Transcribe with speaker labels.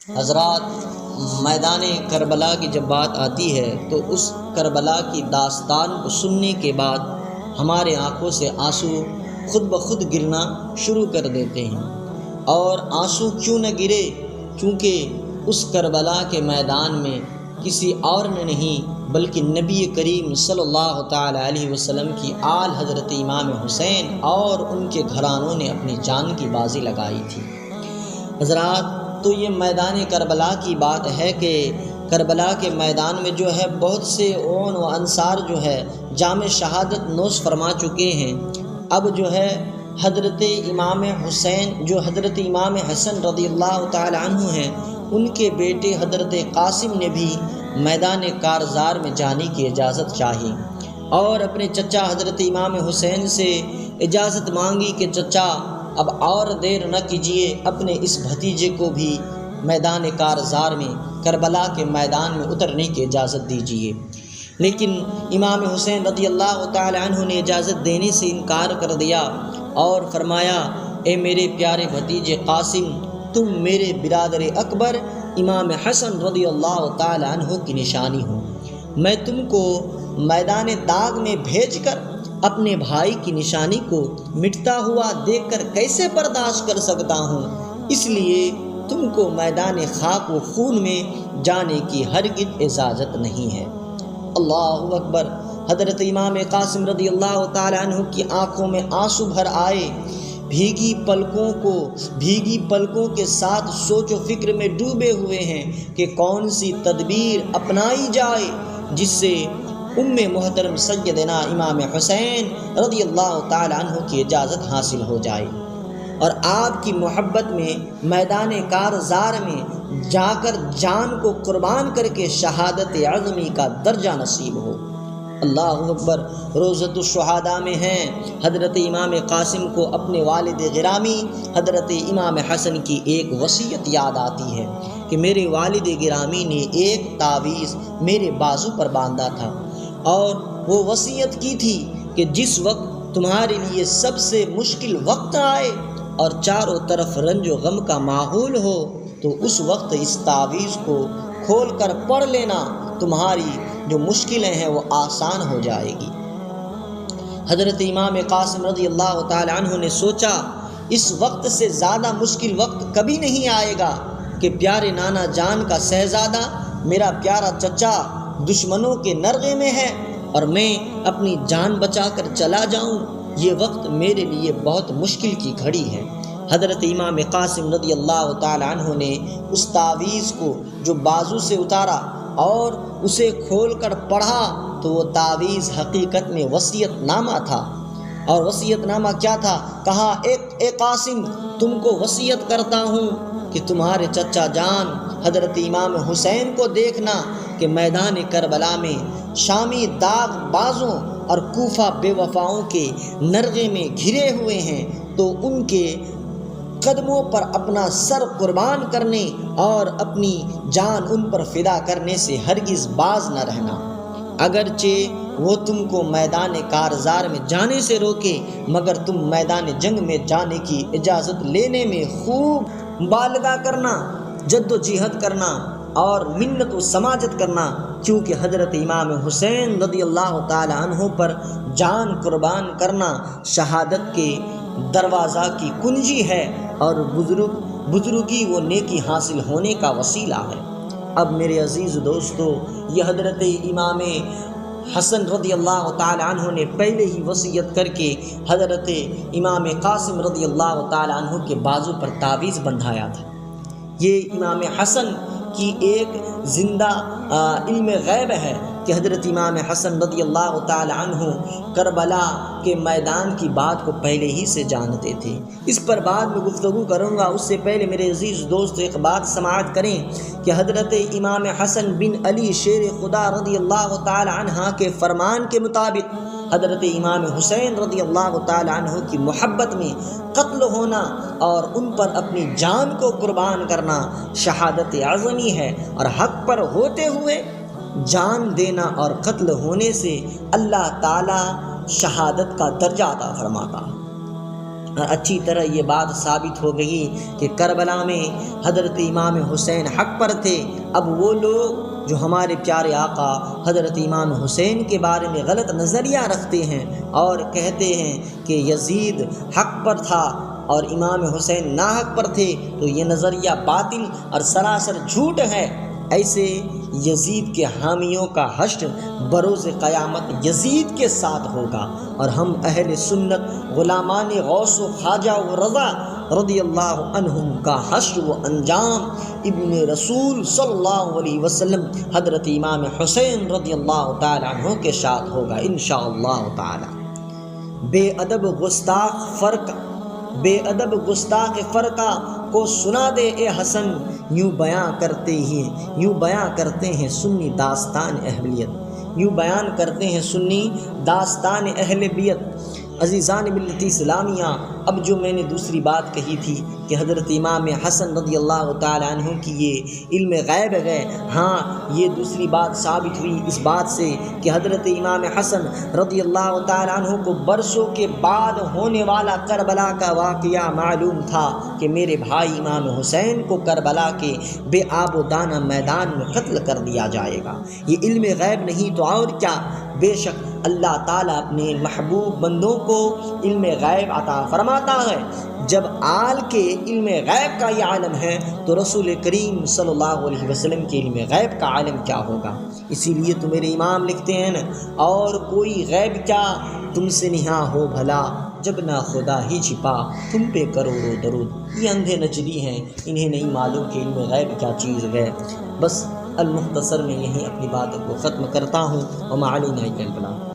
Speaker 1: حضرات، میدان کربلا کی جب بات آتی ہے تو اس کربلا کی داستان کو سننے کے بعد ہمارے آنکھوں سے آنسو خود بخود گرنا شروع کر دیتے ہیں۔ اور آنسو کیوں نہ گرے؟ کیونکہ اس کربلا کے میدان میں کسی اور نے نہیں بلکہ نبی کریم صلی اللہ تعالی علیہ وسلم کی آل حضرت امام حسین اور ان کے گھرانوں نے اپنی جان کی بازی لگائی تھی۔ حضرات، تو یہ میدان کربلا کی بات ہے کہ کربلا کے میدان میں جو ہے بہت سے اون و انصار جو ہے جام شہادت نوش فرما چکے ہیں۔ اب جو ہے حضرت امام حسین جو حضرت امام حسن رضی اللہ تعالی عنہ ہیں، ان کے بیٹے حضرت قاسم نے بھی میدان کارزار میں جانے کی اجازت چاہی اور اپنے چچا حضرت امام حسین سے اجازت مانگی کہ چچا اب اور دیر نہ کیجیے، اپنے اس بھتیجے کو بھی میدان کارزار میں کربلا کے میدان میں اترنے کی اجازت دیجیے۔ لیکن امام حسین رضی اللہ تعالی عنہ نے اجازت دینے سے انکار کر دیا اور فرمایا، اے میرے پیارے بھتیجے قاسم، تم میرے برادر اکبر امام حسن رضی اللہ تعالی عنہ کی نشانی ہو۔ میں تم کو میدان داغ میں بھیج کر اپنے بھائی کی نشانی کو مٹتا ہوا دیکھ کر کیسے برداشت کر سکتا ہوں؟ اس لیے تم کو میدان خاک و خون میں جانے کی ہرگز اجازت نہیں ہے۔ اللہ اکبر! حضرت امام قاسم رضی اللہ تعالی عنہ کی آنکھوں میں آنسو بھر آئے۔ بھیگی پلکوں کے ساتھ سوچ و فکر میں ڈوبے ہوئے ہیں کہ کون سی تدبیر اپنائی جائے جس سے محترم سیدنا امام حسین رضی اللہ تعالی عنہ کی اجازت حاصل ہو جائے اور آپ کی محبت میں میدان کارزار میں جا کر جان کو قربان کر کے شہادت عظمی کا درجہ نصیب ہو۔ اللہ اکبر! روضۃ الشہداء میں ہیں حضرت امام قاسم کو اپنے والد گرامی حضرت امام حسن کی ایک وصیت یاد آتی ہے کہ میرے والد گرامی نے ایک تعویذ میرے بازو پر باندھا تھا اور وہ وصیت کی تھی کہ جس وقت تمہارے لیے سب سے مشکل وقت آئے اور چاروں طرف رنج و غم کا ماحول ہو تو اس وقت اس تعویذ کو کھول کر پڑھ لینا، تمہاری جو مشکلیں ہیں وہ آسان ہو جائے گی۔ حضرت امام قاسم رضی اللہ تعالی عنہ نے سوچا، اس وقت سے زیادہ مشکل وقت کبھی نہیں آئے گا کہ پیارے نانا جان کا شہزادہ میرا پیارا چچا دشمنوں کے نرغے میں ہے اور میں اپنی جان بچا کر چلا جاؤں۔ یہ وقت میرے لیے بہت مشکل کی گھڑی ہے۔ حضرت امام قاسم رضی اللہ تعالی عنہ نے اس تعویذ کو جو بازو سے اتارا اور اسے کھول کر پڑھا تو وہ تعویذ حقیقت میں وصیت نامہ تھا۔ اور وصیت نامہ کیا تھا؟ کہا، اے قاسم، تم کو وصیت کرتا ہوں کہ تمہارے چچا جان حضرت امام حسین کو دیکھنا کہ میدان کربلا میں شامی داغ بازوں اور کوفہ بے وفاؤں کے نرغے میں گھرے ہوئے ہیں تو ان کے قدموں پر اپنا سر قربان کرنے اور اپنی جان ان پر فدا کرنے سے ہرگز باز نہ رہنا، اگرچہ وہ تم کو میدان کارزار میں جانے سے روکے، مگر تم میدان جنگ میں جانے کی اجازت لینے میں خوب مبالغہ کرنا، جد و جہد کرنا اور منت و سماجت کرنا، کیونکہ حضرت امام حسین رضی اللہ تعالی عنہ پر جان قربان کرنا شہادت کے دروازہ کی کنجی ہے اور بزرگی و نیکی حاصل ہونے کا وسیلہ ہے۔ اب میرے عزیز دوستو، یہ حضرت امام حسن رضی اللہ تعالی عنہ نے پہلے ہی وصیت کر کے حضرت امام قاسم رضی اللہ تعالی عنہ کے بازو پر تعویذ بندھایا تھا۔ یہ امام حسن کی ایک زندہ علم غیب ہے کہ حضرت امام حسن رضی اللہ تعالی عنہ کربلا کے میدان کی بات کو پہلے ہی سے جانتے تھے۔ اس پر بعد میں گفتگو کروں گا، اس سے پہلے میرے عزیز دوست ایک بات سماعت کریں کہ حضرت امام حسن بن علی شیر خدا رضی اللہ تعالی عنہ کے فرمان کے مطابق حضرت امام حسین رضی اللہ تعالی عنہ کی محبت میں قتل ہونا اور ان پر اپنی جان کو قربان کرنا شہادت اعظمی ہے، اور حق پر ہوتے ہوئے جان دینا اور قتل ہونے سے اللہ تعالی شہادت کا درجہ عطا فرماتا ہے۔ اچھی طرح یہ بات ثابت ہو گئی کہ کربلا میں حضرت امام حسین حق پر تھے۔ اب وہ لوگ جو ہمارے پیارے آقا حضرت امام حسین کے بارے میں غلط نظریہ رکھتے ہیں اور کہتے ہیں کہ یزید حق پر تھا اور امام حسین ناحق پر تھے، تو یہ نظریہ باطل اور سراسر جھوٹ ہے۔ ایسے یزید کے حامیوں کا حشر بروز قیامت یزید کے ساتھ ہوگا، اور ہم اہل سنت غلامان غوث و خواجہ و رضا رضی اللہ عنہم کا حشر و انجام ابن رسول صلی اللہ علیہ وسلم حضرت امام حسین رضی اللہ تعالی عنہ کے ساتھ ہوگا انشاءاللہ تعالی۔ بے ادب گستاخ فرقہ کو سنا دے اے حسن، یوں بیاں کرتے ہیں سنی داستان اہلیت، یوں بیان کرتے ہیں سنی داستان اہل بیت۔ عزیزان ملت اسلامیہ، اب جو میں نے دوسری بات کہی تھی کہ حضرت امام حسن رضی اللہ تعالی عنہ کی یہ علم غیب ہے، ہاں یہ دوسری بات ثابت ہوئی اس بات سے کہ حضرت امام حسن رضی اللہ تعالی عنہ کو برسوں کے بعد ہونے والا کربلا کا واقعہ معلوم تھا کہ میرے بھائی امام حسین کو کربلا کے بے آب و دانہ میدان میں قتل کر دیا جائے گا۔ یہ علم غیب نہیں تو اور کیا؟ بے شک اللہ تعالیٰ اپنے محبوب بندوں کو علم غیب عطا فرماتا ہے۔ جب آل کے علم غیب کا یہ عالم ہے تو رسول کریم صلی اللہ علیہ وسلم کے علم غیب کا عالم کیا ہوگا؟ اسی لیے تو میرے امام لکھتے ہیں نا، اور کوئی غیب کیا تم سے نہاں ہو بھلا، جب نہ خدا ہی چھپا تم پہ کروڑوں درود۔ یہ اندھے نجلی ہیں، انہیں نہیں معلوم کہ علم غیب کیا چیز ہے۔ بس المختصر میں یہیں اپنی بات کو ختم کرتا ہوں۔ وما علینا الا البلاغ۔